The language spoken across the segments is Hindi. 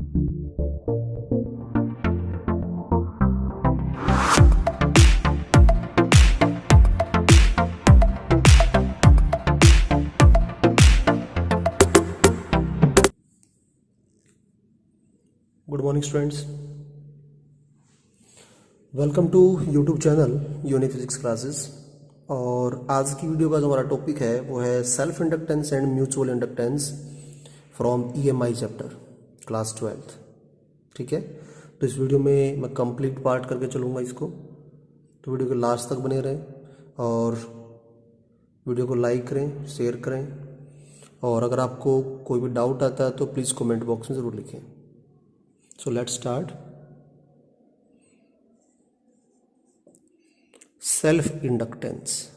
Good morning students, welcome to YouTube channel uni physics classes. और आज की वीडियो का जो हमारा टॉपिक है वो है self inductance and mutual inductance from EMI chapter class 12। ठीक है, तो इस वीडियो में मैं कंप्लीट पार्ट करके चलूँगा इसको, तो वीडियो के लास्ट तक बने रहें और वीडियो को लाइक करें, शेयर करें, और अगर आपको कोई भी डाउट आता है तो प्लीज़ कमेंट बॉक्स में ज़रूर लिखें। So let's start. Self inductance,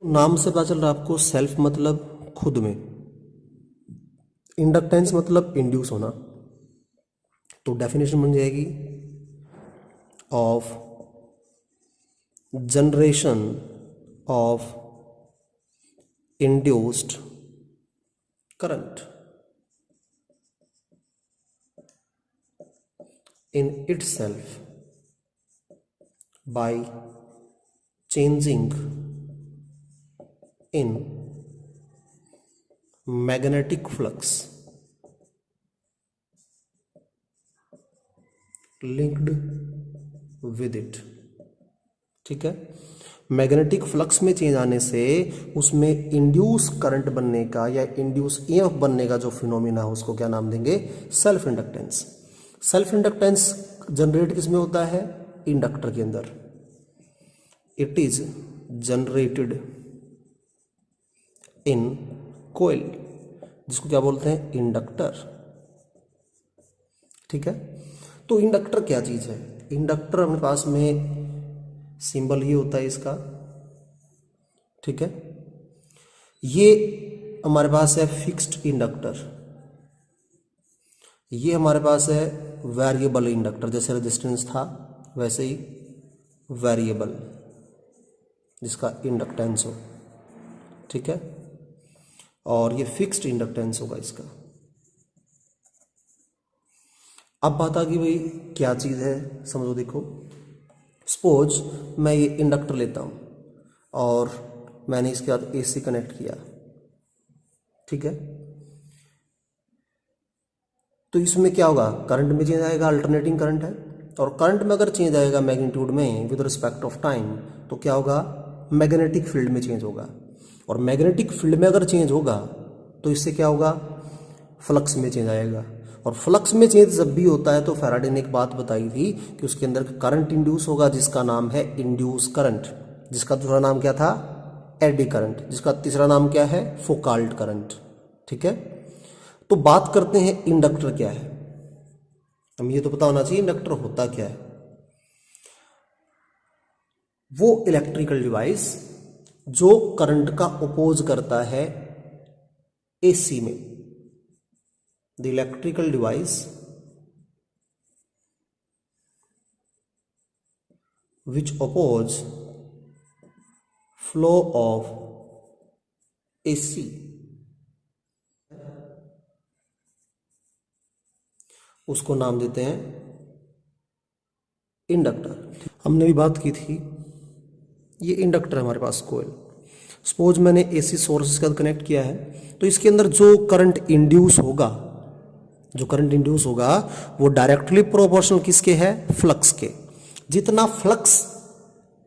नाम से पता चल रहा है आपको, सेल्फ मतलब खुद में, इंडक्टेंस मतलब इंड्यूस होना। तो डेफिनेशन बन जाएगी of generation of induced current in itself by changing in magnetic flux linked with it। ठीक है, मैग्नेटिक फ्लक्स में चेंज आने से उसमें इंड्यूस करंट बनने का या इंड्यूस ईएमएफ बनने का जो फिनोमिना है उसको क्या नाम देंगे? Self inductance. Self inductance generate किसमें होता है? इंडक्टर के अंदर। It is generated in coil, जिसको क्या बोलते हैं? इंडक्टर। ठीक है, तो इंडक्टर क्या चीज है? इंडक्टर अपने पास में सिंबल ही होता है इसका। ठीक है, ये हमारे पास है फिक्स्ड इंडक्टर, ये हमारे पास है वेरिएबल इंडक्टर, जैसे रेजिस्टेंस था वैसे ही वेरिएबल जिसका इंडक्टेंस हो। ठीक है, और ये फिक्स्ड इंडक्टेंस होगा इसका। अब बात आ गई भाई क्या चीज़ है, समझो। देखो, सपोज मैं ये इंडक्टर लेता हूँ और मैंने इसके साथ एसी कनेक्ट किया। ठीक है, तो इसमें क्या होगा? करंट में चेंज आएगा, अल्टरनेटिंग करंट है, और करंट में अगर चेंज आएगा मैग्नीट्यूड में विद रिस्पेक्ट ऑफ टाइम, तो क्या होगा? मैग्नेटिक फील्ड में चेंज होगा। और मैग्नेटिक फील्ड में अगर चेंज होगा तो इससे क्या होगा? फ्लक्स में चेंज आएगा। और फ्लक्स में चेंज जब भी होता है तो फैराडे ने एक बात बताई थी कि उसके अंदर करंट इंड्यूस होगा जिसका नाम है इंड्यूस करंट, जिसका दूसरा नाम क्या था? एडी करंट, जिसका तीसरा नाम क्या है? फोकाल्ट करंट। ठीक है, तो बात करते हैं इंडक्टर क्या है। हमें ये तो पता होना चाहिए इंडक्टर होता क्या है। वो इलेक्ट्रिकल डिवाइस जो करंट का अपोज करता है एसी में, the electrical device which oppose flow of AC, उसको नाम देते हैं इंडक्टर। हमने भी बात की थी, ये इंडक्टर है हमारे पास कोयल। सपोज मैंने एसी सोर्स के साथ कनेक्ट किया है, तो इसके अंदर जो करंट इंड्यूस होगा, जो करंट इंड्यूस होगा वो डायरेक्टली प्रोपोर्शनल किसके है? फ्लक्स के। जितना फ्लक्स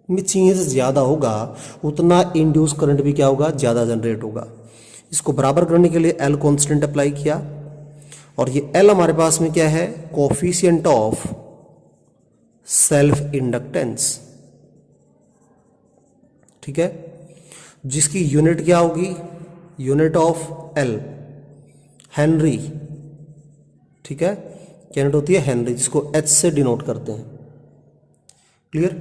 में चेंज ज्यादा होगा उतना इंड्यूस करंट भी क्या होगा? ज्यादा जनरेट होगा। इसको बराबर करने के लिए एल कॉन्स्टेंट अप्लाई किया, और ये एल हमारे पास में क्या है? Coefficient of self inductance. ठीक है, जिसकी यूनिट क्या होगी? Unit of L Henry. ठीक है, क्या यूनिट होती है? हेनरी, जिसको एच से डिनोट करते हैं। क्लियर?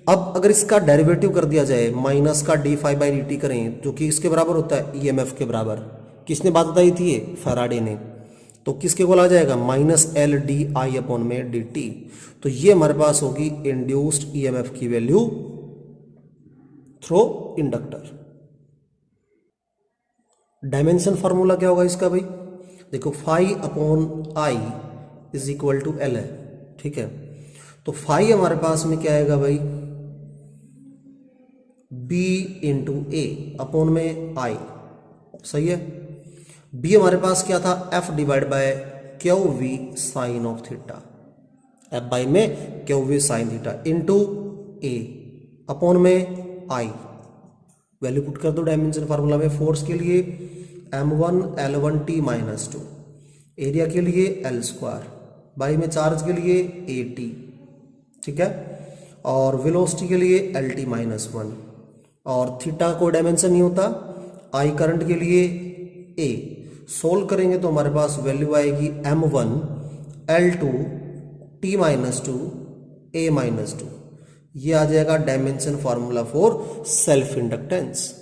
अब अगर इसका डेरिवेटिव कर दिया जाए, माइनस का d phi by d t करें, जो कि इसके बराबर होता है ईएमएफ के बराबर। किसने बात बताई थी? ये फैराडे ने। तो किसके को आ जाएगा? Minus L D I upon में डी टी। तो ये हमारे पास होगी इंड्यूस्ड ईएमएफ की value through inductor. Dimension formula क्या होगा इसका भाई? देखो phi upon I is equal to L है, ठीक है। तो फाई हमारे पास में क्या आएगा भाई, बी इंटू ए अपॉन में आई, सही है। बी हमारे पास क्या था, F divide by Q V sine of theta, F by में Q V sine theta into A upon में आई, वैल्यू पुट कर दो डायमेंशन फार्मूला में। फोर्स के लिए m1 L1 T minus 2, area के लिए L स्क्वायर, बाई में चार्ज के लिए AT, ठीक है। और वेलोसिटी के लिए LT माइनस 1, और थीटा को डायमेंशन नहीं होता, आई करंट के लिए A। सोल्व करेंगे तो हमारे पास वैल्यू आएगी m1 L2 T minus 2 A minus 2, ये आ जाएगा dimension formula for self inductance.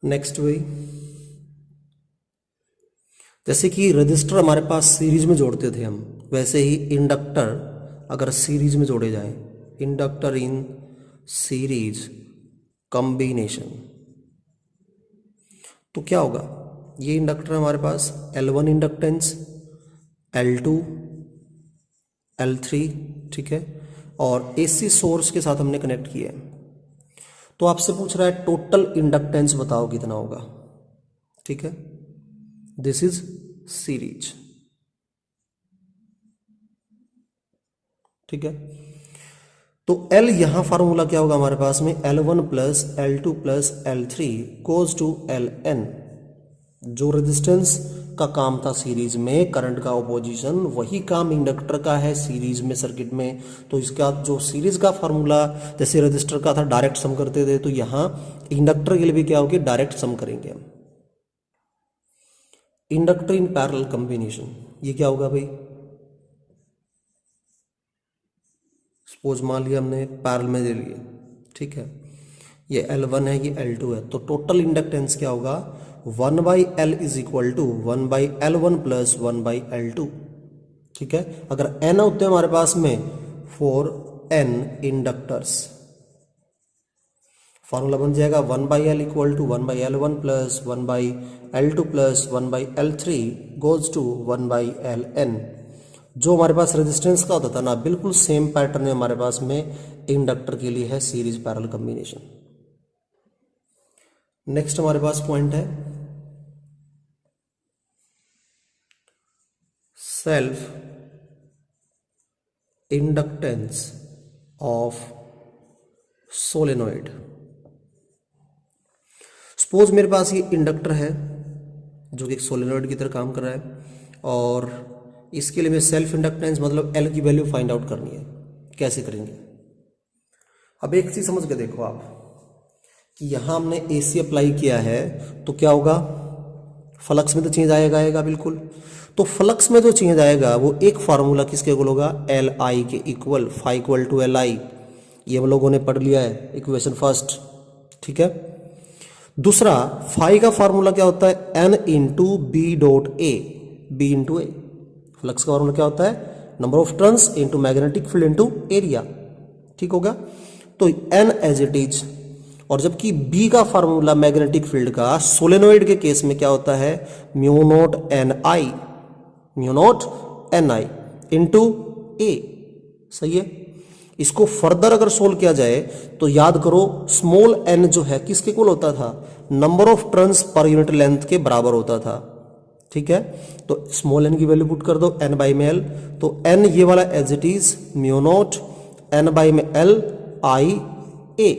Next वही, जैसे कि रजिस्टर हमारे पास सीरीज में जोड़ते थे हम, वैसे ही इंडक्टर अगर सीरीज में जोड़े जाए, इंडक्टर इन सीरीज कॉम्बिनेशन, तो क्या होगा, ये इंडक्टर हमारे पास L1 इंडक्टेंस, L2 L3, ठीक है, और AC सोर्स के साथ हमने कनेक्ट किया है। तो आपसे पूछ रहा है टोटल इंडक्टेंस बताओ कितना होगा, ठीक है। दिस इज सीरीज, ठीक है। तो L यहां फॉर्मूला क्या होगा हमारे पास में, L1 plus L2 plus L3 goes to Ln। जो रेजिस्टेंस का काम था सीरीज में, करंट का ऑपोजिशन, वही काम इंडक्टर का है सीरीज में सर्किट में। तो इसका जो सीरीज का फार्मूला जैसे रजिस्टर का था डायरेक्ट सम करते थे, तो यहां इंडक्टर के लिए भी क्या होगी, डायरेक्ट सम करेंगे हम। इंडक्टर इन पैरेलल कॉम्बिनेशन, ये क्या होगा भाई, सपोज मान लिया हमने पैरेलल में दे लिए, ठीक है, ये L1 है, ये L2 है, तो टोटल इंडक्टेंस क्या होगा, 1 by L is equal to 1 by L1 plus 1 by L2, ठीक है। अगर n होते हैं हमारे पास में फॉर n इंडक्टर्स, फॉर्मूला बन जाएगा 1 by L equal to 1 by L1 plus 1 by L2 plus 1 by L3 goes to 1 by Ln। जो हमारे पास रेजिस्टेंस का होता था ना, बिल्कुल सेम पैटर्न है हमारे पास में इंडक्टर के लिए है सीरीज पैरेलल कॉम्बिनेशन। नेक्स्ट हमारे पास पॉइंट है self inductance of solenoid. Suppose मेरे पास ये इंडक्टर है जो कि एक सोलेनोइड की तरह काम कर रहा है, और इसके लिए मैं सेल्फ इंडक्टेंस मतलब L की वैल्यू फाइंड आउट करनी है। कैसे करेंगे, अब एक चीज समझ के देखो आप कि यहां हमने AC अप्लाई किया है, तो क्या होगा, फ्लक्स में तो चेंज आएगा बिल्कुल। तो फ्लक्स में जो चेंज आएगा वो एक फार्मूला किसके इक्वल होगा, LI के equal, phi equal to LI, ये हम लोगों ने पढ़ लिया है इक्वेशन फर्स्ट, ठीक है। दूसरा फाई का फार्मूला क्या होता है, N into B dot A, B into A. Flux का फार्मूला क्या होता है, number of turns into magnetic field into area, ठीक होगा। तो N एज इट इज, और जबकि B का फार्मूला मैग्नेटिक फील्ड का सोलेनोइड के केस में क्या होता है, mu not NI, mu not NI into A, सही है। इसको फर्दर अगर सोल्व किया जाए तो याद करो स्मॉल n जो है किसके इक्वल होता था, नंबर ऑफ टर्न्स पर यूनिट लेंथ के बराबर होता था, ठीक है। तो स्मॉल n की वैल्यू पुट कर दो n बाई में l, तो n ये वाला as it is mu not n by में l आई ए,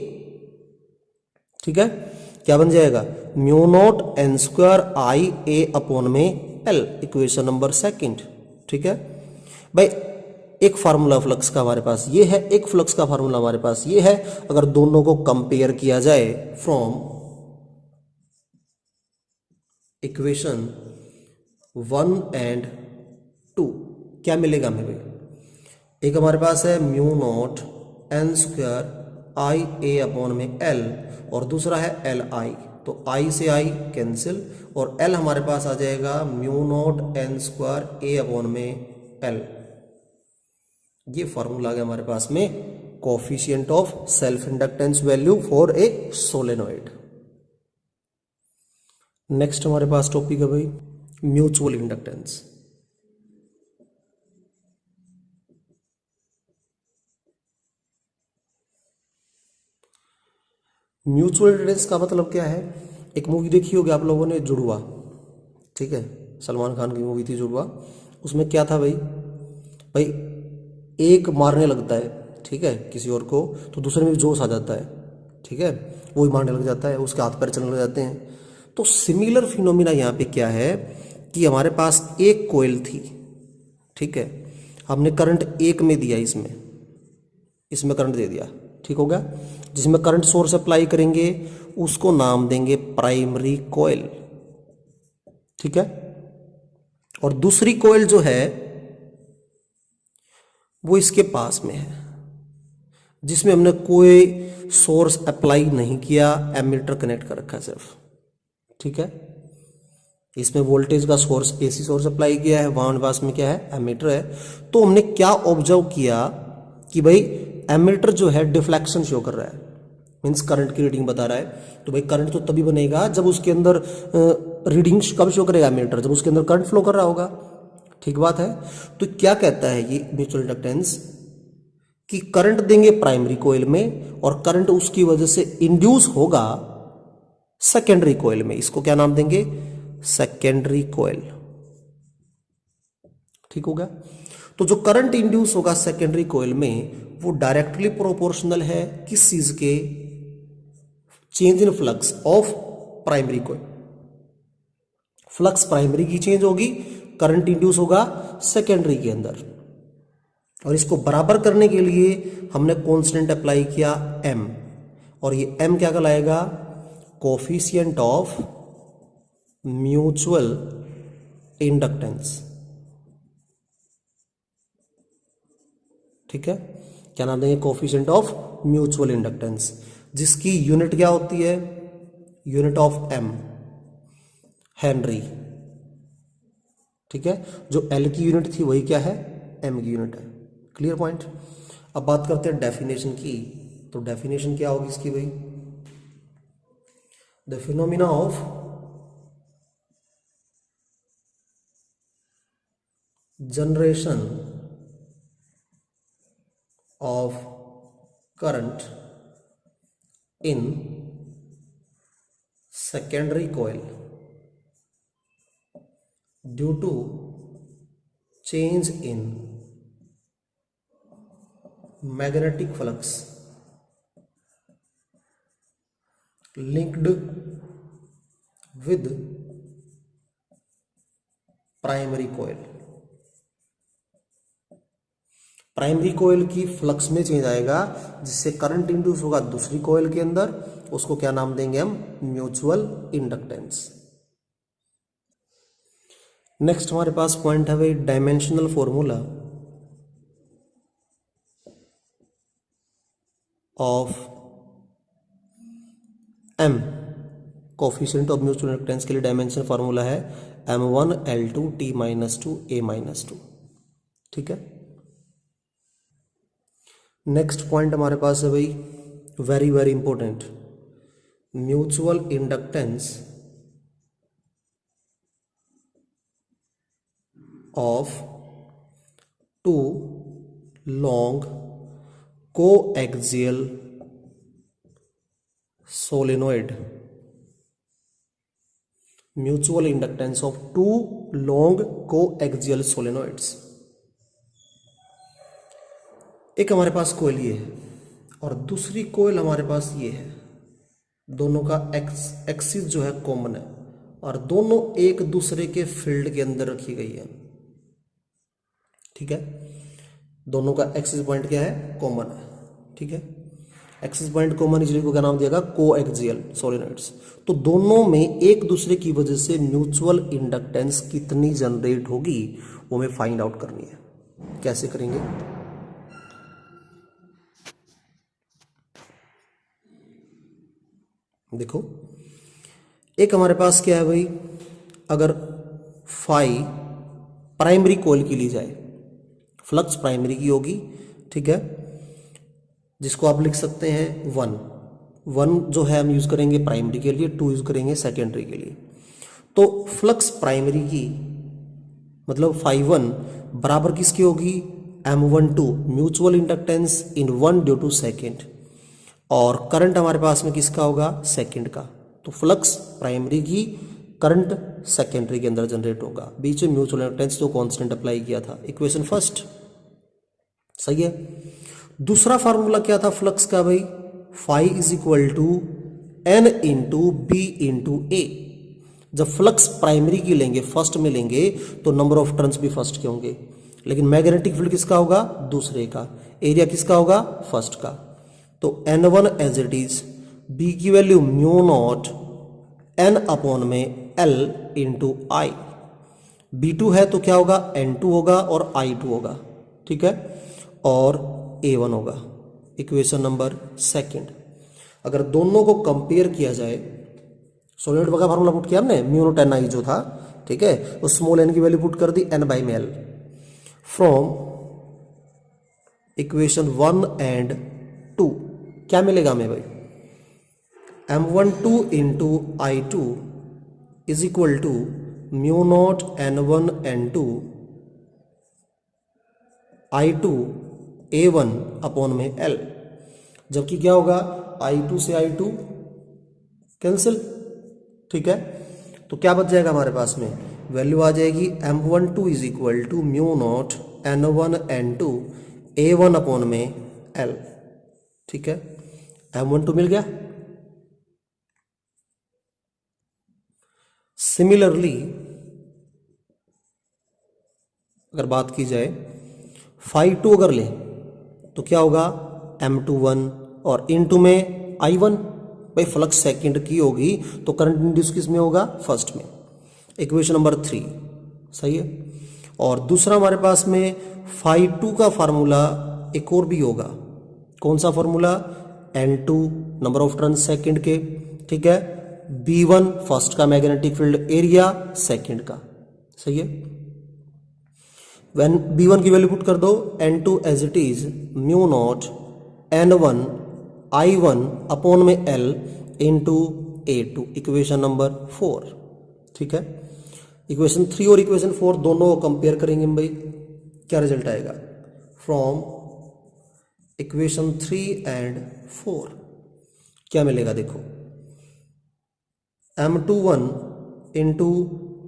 ठीक है। क्या बन जाएगा, mu not n square I A upon में l, इक्वेशन नंबर सेकंड, ठीक है भाई। एक फार्मूला फ्लक्स का हमारे पास ये है, एक फ्लक्स का फार्मूला हमारे पास ये है। अगर दोनों को कंपेयर किया जाए फ्रॉम इक्वेशन 1 एंड 2, क्या मिलेगा हमें भाई, एक हमारे पास है mu not n square I A upon में l, और दूसरा है एल आई, तो आई से आई कैंसिल, और l हमारे पास आ जाएगा mu not n square A upon में l। ये फॉर्मूला आ गया हमारे पास में coefficient of self inductance value for a solenoid. Next हमारे पास टॉपिक है भाई म्यूचुअल इंडक्टेंस। म्यूचुअल इंडक्टेंस का मतलब क्या है? एक मूवी देखी होगी आप लोगों ने, जुड़वा, ठीक है, सलमान खान की मूवी थी जुड़वा। उसमें क्या था भाई, भाई एक मारने लगता है, ठीक है, किसी और को, तो दूसरे में भी जोश आ जाता है, ठीक है, वो भी मारने लग जाता है, उसके हाथ पैर चलने लग जाते हैं। तो सिमिलर फिनोमिना यहाँ पे क्या है कि हमारे पास एक कोयल थी, ठीक है, हमने करंट एक में दिया, इसमें इसमें करंट दे दिया, ठीक हो गया। जिसमें करंट सोर्स अप्लाई करेंगे उसको नाम देंगे प्राइमरी कोयल, ठीक है। और दूसरी कोयल जो है वो इसके पास में है, जिसमें हमने कोई सोर्स अप्लाई नहीं किया, एमीटर कनेक्ट कर रखा है सिर्फ, ठीक है। इसमें वोल्टेज का सोर्स, एसी सोर्स अप्लाई किया है, वहां पास में क्या है, एमीटर है। तो हमने क्या ऑब्जर्व किया कि भाई एमीटर जो है डिफ्लेक्शन शो कर रहा है, मीन्स करंट की रीडिंग बता रहा है। तो भाई करंट तो तभी बनेगा जब उसके अंदर रीडिंग कब शो करेगा एमीटर, जब उसके अंदर करंट फ्लो कर रहा होगा, ठीक बात है। तो क्या कहता है ये म्यूचुअल इंडक्टेंस कि करंट देंगे प्राइमरी कोयल में और करंट उसकी वजह से इंड्यूस होगा सेकेंडरी कोयल में, इसको क्या नाम देंगे, सेकेंडरी कोयल, ठीक हो गया। तो जो करंट इंड्यूस होगा सेकेंडरी कोयल में वो डायरेक्टली प्रोपोर्शनल है किस चीज के, change in flux of primary coil. Flux primary की चेंज होगी, करंट इंड्यूस होगा सेकेंडरी के अंदर। और इसको बराबर करने के लिए हमने कांस्टेंट अप्लाई किया m, और ये m क्या कहलाएगा, कोफिशिएंट ऑफ म्यूचुअल इंडक्टेंस, ठीक है। क्या नाम देंगे, कोफिशिएंट ऑफ म्यूचुअल इंडक्टेंस, जिसकी यूनिट क्या होती है, यूनिट ऑफ m, हेनरी, ठीक है। जो L की यूनिट थी वही क्या है, m की यूनिट है। Clear point. अब बात करते हैं डेफिनेशन की। तो डेफिनेशन क्या होगी इसकी भाई, the phenomena of generation of current in secondary coil due to change in magnetic flux linked with primary coil। Primary coil की फ्लक्स में चेंज आएगा जिससे करंट इंड्यूस होगा दूसरी कोयल के अंदर, उसको क्या नाम देंगे हम, म्यूचुअल इंडक्टेंस। नेक्स्ट हमारे पास पॉइंट है भाई dimensional formula of m, coefficient of mutual inductance के लिए डायमेंशन फॉर्मूला है m1 L2 T - 2 A - 2, ठीक है। नेक्स्ट पॉइंट हमारे पास है भाई very very important, mutual inductance of two long coaxial solenoid, mutual inductance of two long coaxial solenoids. एक हमारे पास कोयल ये है और दूसरी कोयल हमारे पास ये है, दोनों का एक्सिस जो है कॉमन है और दोनों एक दूसरे के फील्ड के अंदर रखी गई है, ठीक है। दोनों का एक्सिस पॉइंट क्या है, कॉमन है, ठीक है। एक्सिस पॉइंट कॉमन इसलिए को क्या नाम दिया गया, कोएक्सियल सोलेनोइड्स। तो दोनों में एक दूसरे की वजह से म्यूचुअल इंडक्टेंस कितनी जनरेट होगी वो हमें फाइंड आउट करनी है। कैसे करेंगे, देखो एक हमारे पास क्या है भाई, अगर फाई प्राइमरी कोयल की ली जाए, फ्लक्स प्राइमरी की होगी, ठीक है, जिसको आप लिख सकते हैं 1 जो है हम यूज करेंगे प्राइमरी के लिए, 2 यूज करेंगे सेकेंडरी के लिए। तो फ्लक्स प्राइमरी की मतलब φ1 बराबर किसकी होगी, M12 म्यूचुअल इंडक्टेंस इन 1/2 और करंट हमारे पास में किसका होगा, सेकंड का। तो फ्लक्स प्राइमरी की, करंट सेकेंडरी के अंदर जनरेट होगा, बीच में म्यूचुअल इंडक्टेंस जो कांस्टेंट अप्लाई किया था, इक्वेशन फर्स्ट। सही है। दूसरा फार्मूला क्या था फ्लक्स का भाई, phi is equal to N into B into A. जब फ्लक्स प्राइमरी की लेंगे, फर्स्ट में लेंगे, तो नंबर ऑफ टर्न्स भी फर्स्ट के होंगे, लेकिन मैग्नेटिक फील्ड किसका होगा, दूसरे का, एरिया किसका होगा, फर्स्ट का। तो N1 as it is, B की value mu not N upon में L इंटू आई, B2 है तो क्या होगा, N2 होगा और I2 होगा, ठीक है, और A1 होगा, इक्वेशन नंबर सेकंड। अगर दोनों को कंपेयर किया जाए, सोलिनॉइड का फार्मूला पुट किया हमने, म्यू नॉट Ni जो था, ठीक है, उस स्मॉल n की वैल्यू पुट कर दी N/L फ्रॉम इक्वेशन 1 एंड 2, क्या मिलेगा हमें भाई, M12 into I2 is equal to mu naught N1 N2 I2 A1 upon में L, जबकि क्या होगा, I2 से I2 कैंसिल, ठीक है, तो क्या बच जाएगा हमारे पास में, वैल्यू आ जाएगी M12 is equal to mu naught N1 N2 A1 upon में L, ठीक है, M12 मिल गया। सिमिलरली अगर बात की जाए φ2 अगर ले तो क्या होगा, M21 और इनटू में I1, भाई फ्लक्स सेकंड की होगी तो करंट इंड्यूस किस में होगा, फर्स्ट में, इक्वेशन नंबर 3। सही है। और दूसरा हमारे पास में φ2 का फार्मूला एक और भी होगा, कौन सा formula, N2 number of turn second के, ठीक है, B1 फर्स्ट का मैग्नेटिक फील्ड एरिया सेकंड का। सही है। B1 की वैल्यू पुट कर दो, N2 as it is mu naught N1 I1 upon में L into A2, equation number 4, ठीक है। इक्वेशन 3 और इक्वेशन 4 दोनों को कंपेयर करेंगे हम भाई, क्या रिजल्ट आएगा, फ्रॉम इक्वेशन 3 एंड 4 क्या मिलेगा, देखो, M21 into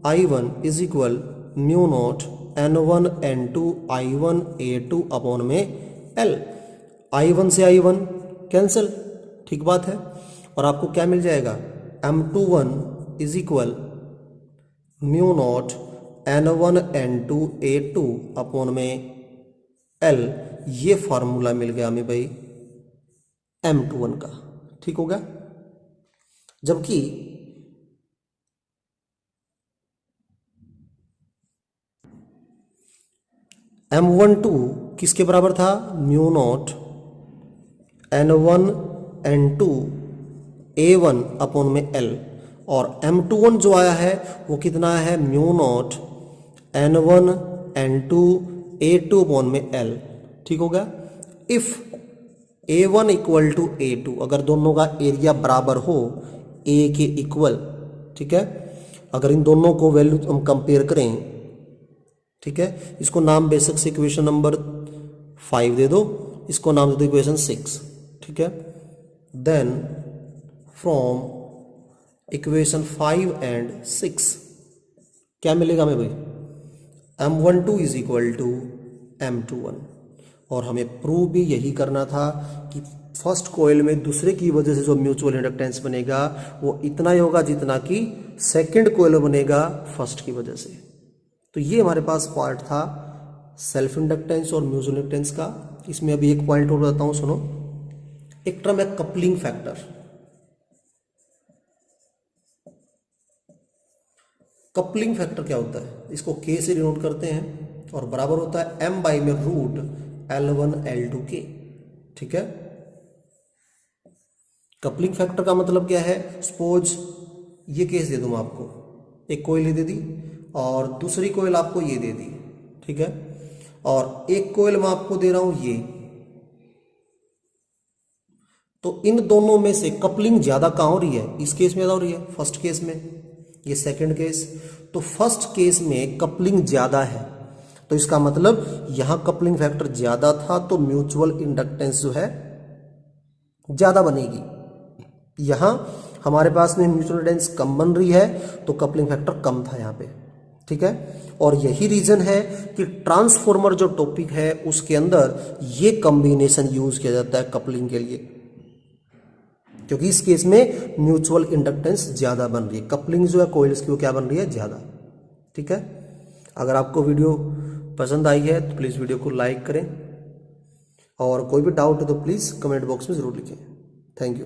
I1 is equal mu naught N1 N2 I1 A2 upon में L, I1 से I1 कैंसिल, ठीक बात है, और आपको क्या मिल जाएगा, M21 is equal mu naught N1 N2 A2 upon में L, ये फॉर्मूला मिल गया हमें भाई M21 का, ठीक हो गया। जबकि M12 किसके बराबर था, mu naught N1 N2 A1 upon में L, और M21 जो आया है वो कितना है, mu naught N1 N2 A2 upon में L, ठीक हो गया। If A1 equal to A2, अगर दोनों का एरिया बराबर हो A के इक्वल, ठीक है, अगर इन दोनों को वैल्यू हम कंपेयर करें, ठीक है, इसको नाम बेसिक से इक्वेशन नंबर 5 दे दो, इसको नाम दे दो इक्वेशन 6, ठीक है। देन फ्रॉम इक्वेशन 5 एंड 6 क्या मिलेगा हमें भाई, M12 is equal to M21, और हमें प्रूव भी यही करना था कि फर्स्ट कॉइल में दूसरे की वजह से जो म्यूचुअल इंडक्टेंस बनेगा वो इतना ही होगा जितना कि सेकंड कॉइल में बनेगा फर्स्ट की वजह से। तो ये हमारे पास पार्ट था सेल्फ इंडक्टेंस और म्यूचुअल इंडक्टेंस का। इसमें अभी एक पॉइंट और बताता हूं, सुनो, एक टर्म है कपलिंग फैक्टर। कपलिंग फैक्टर क्या होता है, इसको K से डिनोट करते हैं और बराबर होता है M बाई में रूट L1 L2 के, ठीक है। कपलिंग फैक्टर का मतलब क्या है, सपोज ये केस दे दूं मैं आपको, एक कोयल दे दी और दूसरी कोयल आपको ये दे दी, ठीक है, और एक कोयल मैं आपको दे रहा हूं ये, तो इन दोनों में से कपलिंग ज्यादा कहां हो रही है, इस केस में ज्यादा हो रही है, फर्स्ट केस में, ये सेकंड केस। तो फर्स्ट केस में कपलिंग ज़्यादा है, तो इसका मतलब यहाँ कपलिंग फैक्टर ज़्यादा था तो म्यूचुअल इंडक्टेंस जो है ज़्यादा बनेगी। यहाँ हमारे पास में म्यूचुअल इंडक्टेंस कम बन रही है तो कपलिंग फैक्टर कम था यहाँ पे, ठीक है। और यही रीज़न है कि ट्रांसफॉर्मर जो टॉपिक है उसके अंदर ये कॉम्बिनेशन यूज किया जाता है कपलिंग के लिए, क्योंकि इस केस में म्यूचुअल इंडक्टेंस ज़्यादा बन रही है, कपलिंग जो है कॉइल्स की वो क्या बन रही है, ज़्यादा, ठीक है। अगर आपको वीडियो पसंद आई है तो प्लीज़ वीडियो को लाइक करें, और कोई भी डाउट है तो प्लीज़ कमेंट बॉक्स में ज़रूर लिखें। Thank you.